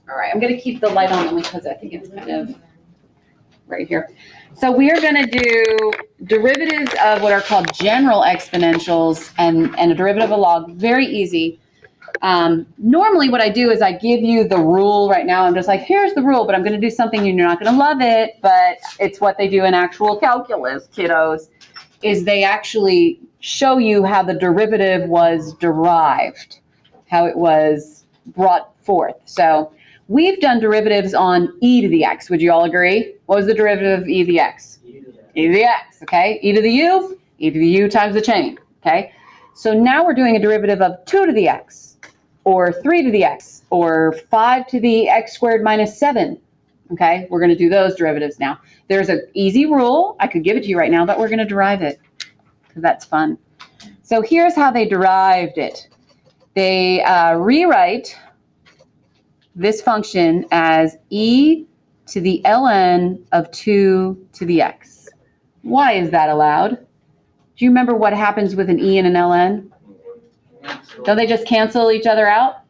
All right, I'm going to keep the light on only because I think it's kind of right here. So we are going to do derivatives of what are called general exponentials and a derivative of a log. Very easy. Normally what I do is I give you the rule right now. I'm just like, here's the rule, but I'm going to do something and you're not going to love it, but it's what they do in actual calculus, kiddos, is they actually show you how the derivative was derived, how it was brought forth. So we've done derivatives on e to the x. Would you all agree? What was the derivative of e to the x? E to the x, okay? E to the u times the chain, okay? So now we're doing a derivative of 2 to the x, or 3 to the x, or 5 to the x squared minus 7, okay? We're going to do those derivatives now. There's an easy rule. I could give it to you right now, but we're going to derive it because that's fun. So here's how they derived it. They rewrite this function as e to the ln of 2 to the x. Why is that allowed? Do you remember what happens with an e and an ln? Don't they just cancel each other out?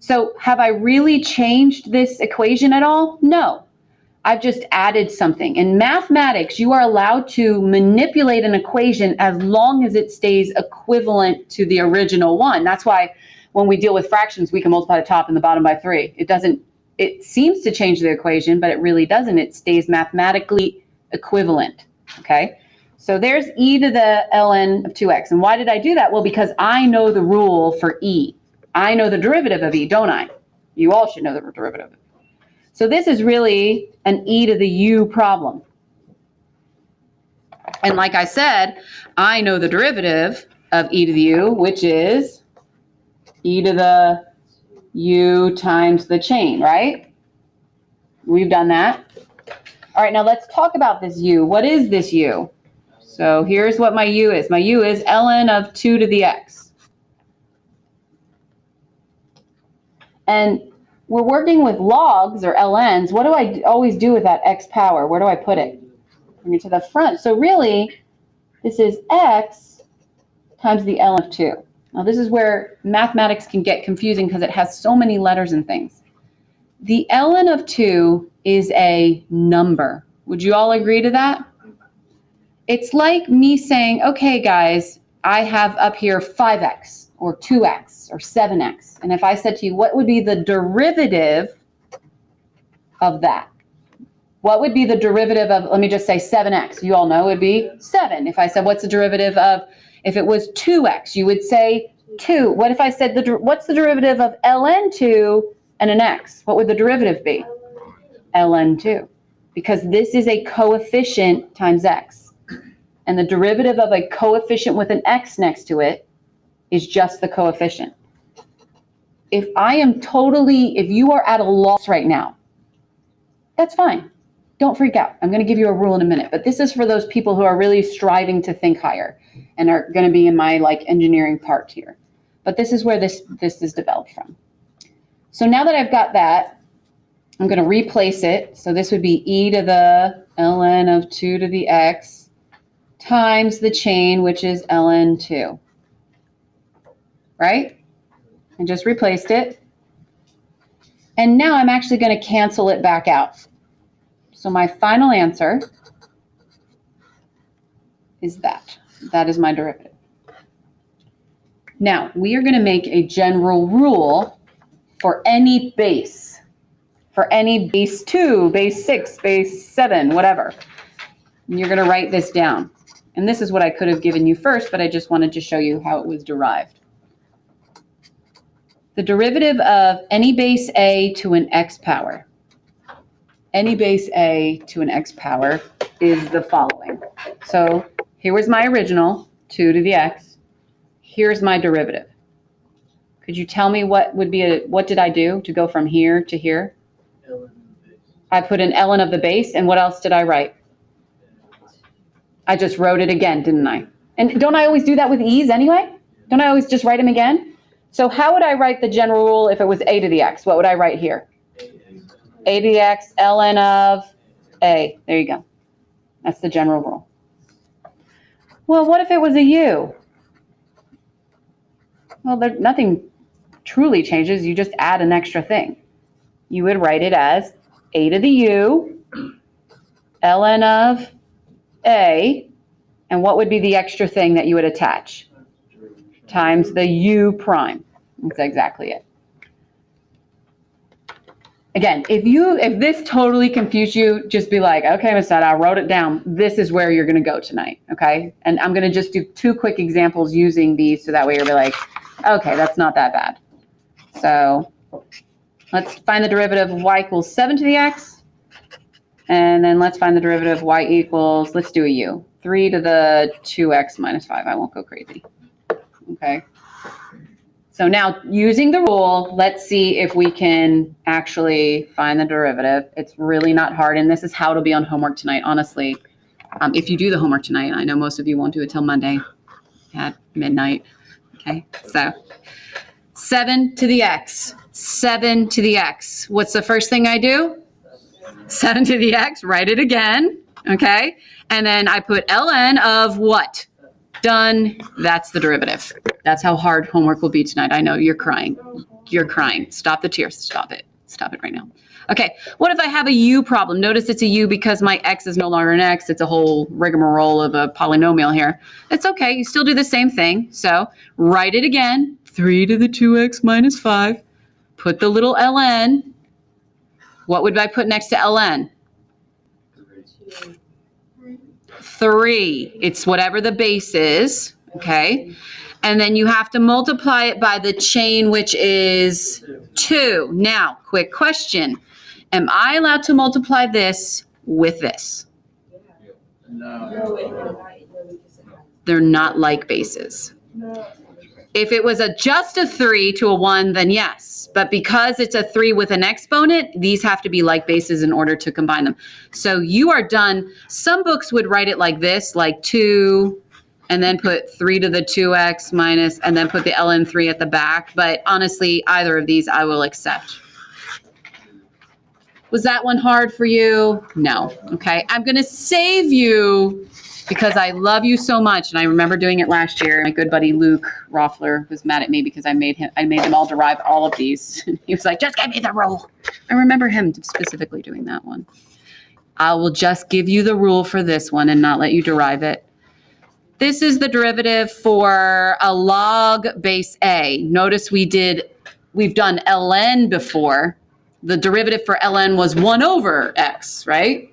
So have I really changed this equation at all? No. I've just added something. In mathematics, you are allowed to manipulate an equation as long as it stays equivalent to the original one. That's why when we deal with fractions, we can multiply the top and the bottom by 3. It seems to change the equation, but it really doesn't. It stays mathematically equivalent, okay? So there's e to the ln of 2x. And why did I do that? Well, because I know the rule for e. I know the derivative of e, don't I? You all should know the derivative. So this is really an e to the u problem. And like I said, I know the derivative of e to the u, which is e to the u times the chain, right? We've done that. All right, now let's talk about this u. What is this u? So here's what my u is. My u is ln of 2 to the x. And we're working with logs or ln's. What do I always do with that x power? Where do I put it? Bring it to the front. So really, this is x times the ln of 2. Now this is where mathematics can get confusing because it has so many letters and things. The ln of 2 is a number. Would you all agree to that? It's like me saying, okay, guys, I have up here 5x or 2x or 7x. And if I said to you, what would be the derivative of that? What would be the derivative of, let me just say 7x. You all know it would be 7. If I said, what's the derivative of, if it was 2x, you would say 2. What if I said, what's the derivative of ln 2 and an x? What would the derivative be? ln 2. Because this is a coefficient times x. And the derivative of a coefficient with an x next to it is just the coefficient. If you are at a loss right now, that's fine. Don't freak out. I'm going to give you a rule in a minute. But this is for those people who are really striving to think higher and are going to be in my engineering part here. But this is where this is developed from. So now that I've got that, I'm going to replace it. So this would be e to the ln of 2 to the x times the chain, which is ln 2. Right? I just replaced it. And now I'm actually going to cancel it back out. So my final answer is that. That is my derivative. Now, we are going to make a general rule for any base. For any base 2, base 6, base 7, whatever. And you're going to write this down. And this is what I could have given you first, but I just wanted to show you how it was derived. The derivative of any base a to an x power. Any base a to an x power is the following. So here was my original, 2 to the x. Here's my derivative. Could you tell me what did I do to go from here to here? I put an ln of the base, and what else did I write? I just wrote it again, didn't I? And don't I always do that with e's anyway? Don't I always just write them again? So how would I write the general rule if it was a to the x? What would I write here? A to the x, ln of a. There you go. That's the general rule. Well, what if it was a u? Well, nothing truly changes. You just add an extra thing. you would write it as a to the u, ln of a, and what would be the extra thing that you would attach? Times the u prime. That's exactly it. Again, if this totally confused you, just be like, okay, Miss Sada, I wrote it down. This is where you're going to go tonight, okay? And I'm going to just do 2 quick examples using these so that way you'll be like, okay, that's not that bad. So let's find the derivative of y equals 7 to the x. And then let's find the derivative of y equals, let's do a u, 3 to the 2x minus 5. I won't go crazy, okay? So now using the rule, let's see if we can actually find the derivative. It's really not hard, and this is how it'll be on homework tonight, honestly. If you do the homework tonight, I know most of you won't do it till Monday at midnight, okay? So 7 to the x, 7 to the x. What's the first thing I do? 7 to the x, write it again, okay? And then I put ln of what? Done. That's the derivative. That's how hard homework will be tonight. I know you're crying. You're crying. Stop the tears. Stop it. Stop it right now. Okay. What if I have a u problem? Notice it's a u because my x is no longer an x. It's a whole rigmarole of a polynomial here. It's okay. You still do the same thing. So write it again. 3 to the 2x minus 5. Put the little ln. What would I put next to ln? 3. It's whatever the base is, okay? And then you have to multiply it by the chain, which is 2. Now, quick question. Am I allowed to multiply this with this? No. They're not like bases. If it was just a 3 to a 1, then yes. But because it's a 3 with an exponent, these have to be like bases in order to combine them. So you are done. Some books would write it like this, like 2, and then put 3 to the 2x minus, and then put the ln 3 at the back. But honestly, either of these I will accept. Was that one hard for you? No. Okay. I'm going to save you because I love you so much. And I remember doing it last year. My good buddy Luke Roffler was mad at me because I made them all derive all of these. He was like, just give me the rule. I remember him specifically doing that one. I will just give you the rule for this one and not let you derive it. This is the derivative for a log base A. Notice we've done ln before. The derivative for ln was 1 over x, right?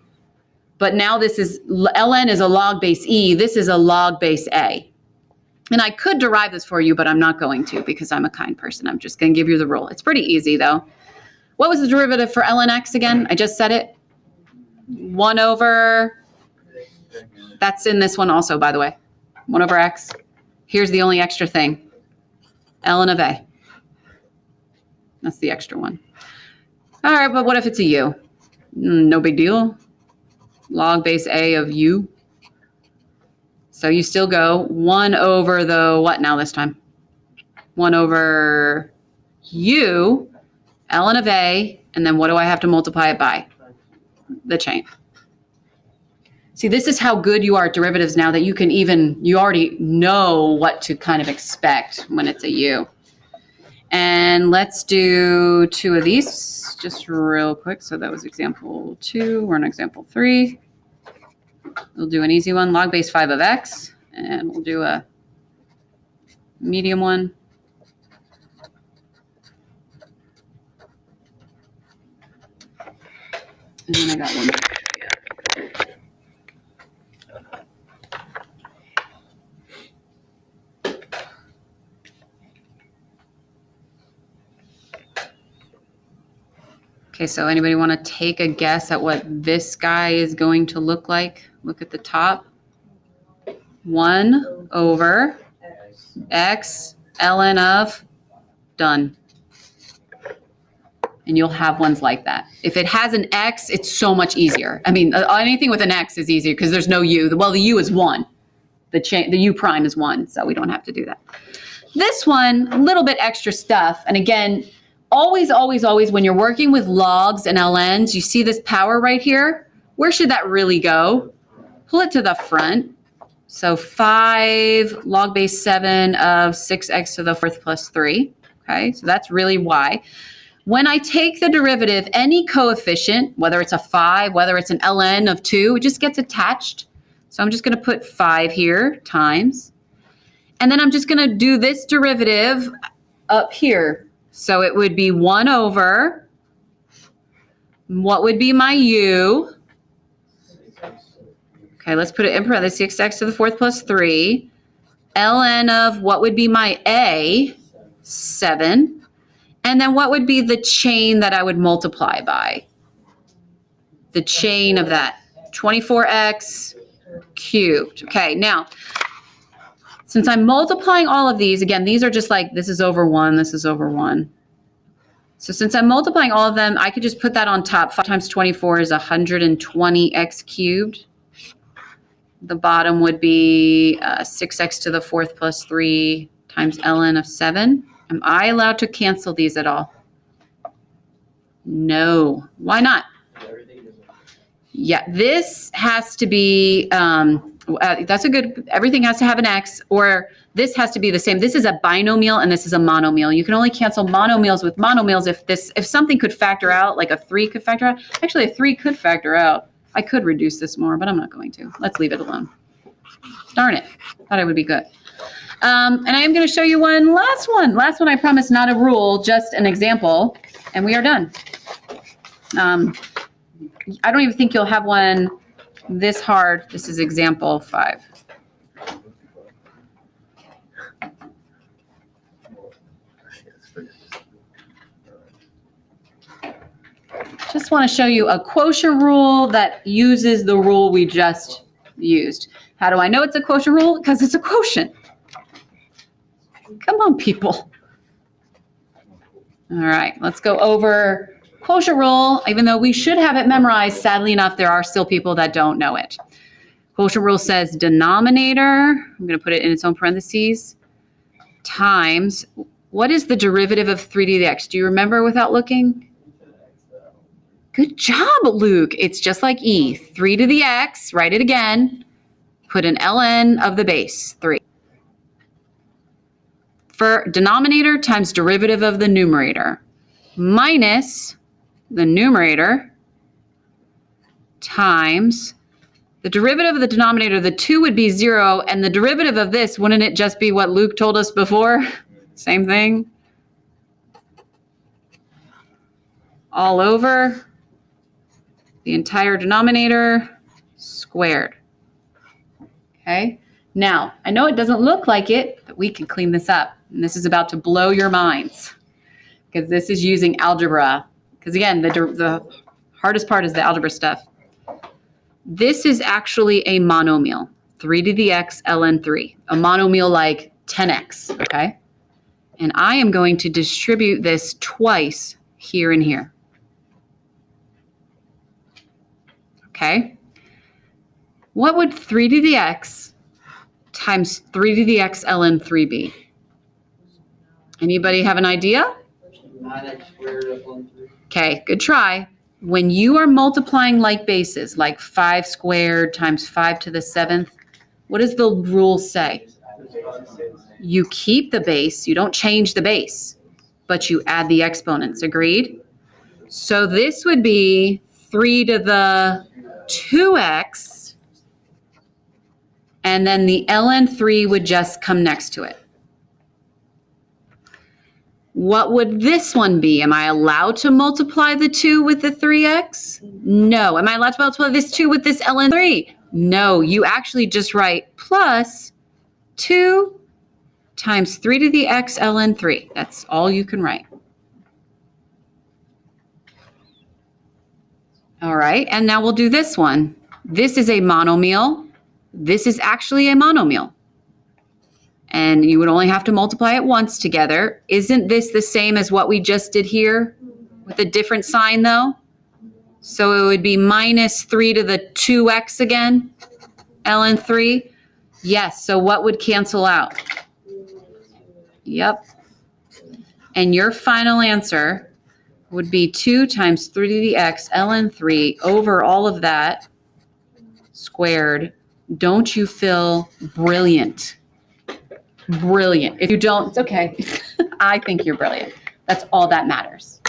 But now this is, ln is a log base e. This is a log base a. And I could derive this for you, but I'm not going to because I'm a kind person. I'm just going to give you the rule. It's pretty easy, though. What was the derivative for ln x again? I just said it. 1 over, that's in this one also, by the way. 1 over x. Here's the only extra thing. ln of a. That's the extra one. All right, but what if it's a u? No big deal. Log base a of u. So you still go 1 over the what now this time? 1 over u, ln of a, and then what do I have to multiply it by? The chain. See, this is how good you are at derivatives now that you already know what to kind of expect when it's a u. And let's do 2 of these just real quick. So that was example 2. We're on example 3. We'll do an easy one, log base 5 of x. And we'll do a medium one. And then I got one more. Okay, so anybody want to take a guess at what this guy is going to look like? Look at the top. 1 over x ln of, done. And you'll have ones like that. If it has an x, it's so much easier. I mean, anything with an x is easier because there's no u. Well, the u is 1. The u prime is 1, so we don't have to do that. This one, a little bit extra stuff. And again, always, always, always, when you're working with logs and ln's, you see this power right here. Where should that really go? Pull it to the front. So 5 log base 7 of 6x to the 4th plus 3. Okay, so that's really why. When I take the derivative, any coefficient, whether it's a 5, whether it's an ln of 2, it just gets attached. So I'm just going to put 5 here times. And then I'm just going to do this derivative up here. So it would be 1 over, what would be my u? Okay, let's put it in parentheses, 6x to the 4th plus 3. ln of what would be my a, 7. And then what would be the chain that I would multiply by? The chain of that, 24x cubed. Okay, now, since I'm multiplying all of these, again, these are just like, this is over 1, this is over 1. So since I'm multiplying all of them, I could just put that on top. 5 times 24 is 120x cubed. The bottom would be 6x to the 4th plus 3 times ln of 7. Am I allowed to cancel these at all? No. Why not? Yeah, this has to be, that's a good, everything has to have an x, or this has to be the same. This is a binomial and this is a monomial. You can only cancel monomials with monomials if something could factor out, like a 3 could factor out. Actually, a 3 could factor out. I could reduce this more, but I'm not going to. Let's leave it alone. Darn it. Thought it would be good. And I am going to show you one last one. Last one, I promise, not a rule, just an example. And we are done. I don't even think you'll have one this hard. This is example 5. Just want to show you a quotient rule that uses the rule we just used. How do I know it's a quotient rule? Because it's a quotient. Come on, people. All right, let's go over quotient rule. Even though we should have it memorized, sadly enough, there are still people that don't know it. Quotient rule says denominator, I'm going to put it in its own parentheses, times, what is the derivative of 3 to the x? Do you remember without looking? Good job, Luke. It's just like e, 3 to the x, write it again, put an ln of the base, 3. For denominator times derivative of the numerator, minus the numerator times the derivative of the denominator, the 2 would be 0, and the derivative of this, wouldn't it just be what Luke told us before? Same thing. All over the entire denominator squared. Okay, now I know it doesn't look like it, but we can clean this up. And this is about to blow your minds because this is using algebra. Because again, the hardest part is the algebra stuff. This is actually a monomial, 3 to the x ln 3, a monomial like 10x, okay? And I am going to distribute this twice here and here. Okay? What would 3 to the x times 3 to the x ln 3 be? Anybody have an idea? 9x squared up on 3. Okay, good try. When you are multiplying like bases, like 5 squared times 5 to the 7th, what does the rule say? You keep the base, you don't change the base, but you add the exponents, agreed? So this would be 3 to the 2x, and then the ln 3 would just come next to it. What would this one be? Am I allowed to multiply the 2 with the 3x? No. Am I allowed to multiply this 2 with this ln 3? No. You actually just write plus 2 times 3 to the x ln 3. That's all you can write. All right, and now we'll do this one. This is a monomial. This is actually a monomial. And you would only have to multiply it once together. Isn't this the same as what we just did here with a different sign though? So it would be minus 3 to the 2x again, ln 3. Yes, so what would cancel out? Yep. And your final answer would be 2 times 3 to the x ln 3 over all of that squared. Don't you feel brilliant? Brilliant. If you don't, it's okay. I think you're brilliant. That's all that matters.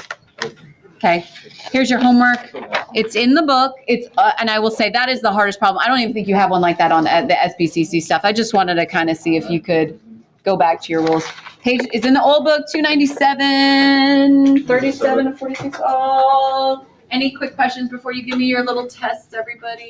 Okay, here's your homework. It's in the book. It's and I will say that is the hardest problem. I don't even think you have one like that on the SBCC stuff. I just wanted to kind of see if you could go back to your rules. Page is in the old book, 297, 37 to 46. Oh, any quick questions before you give me your little tests, everybody?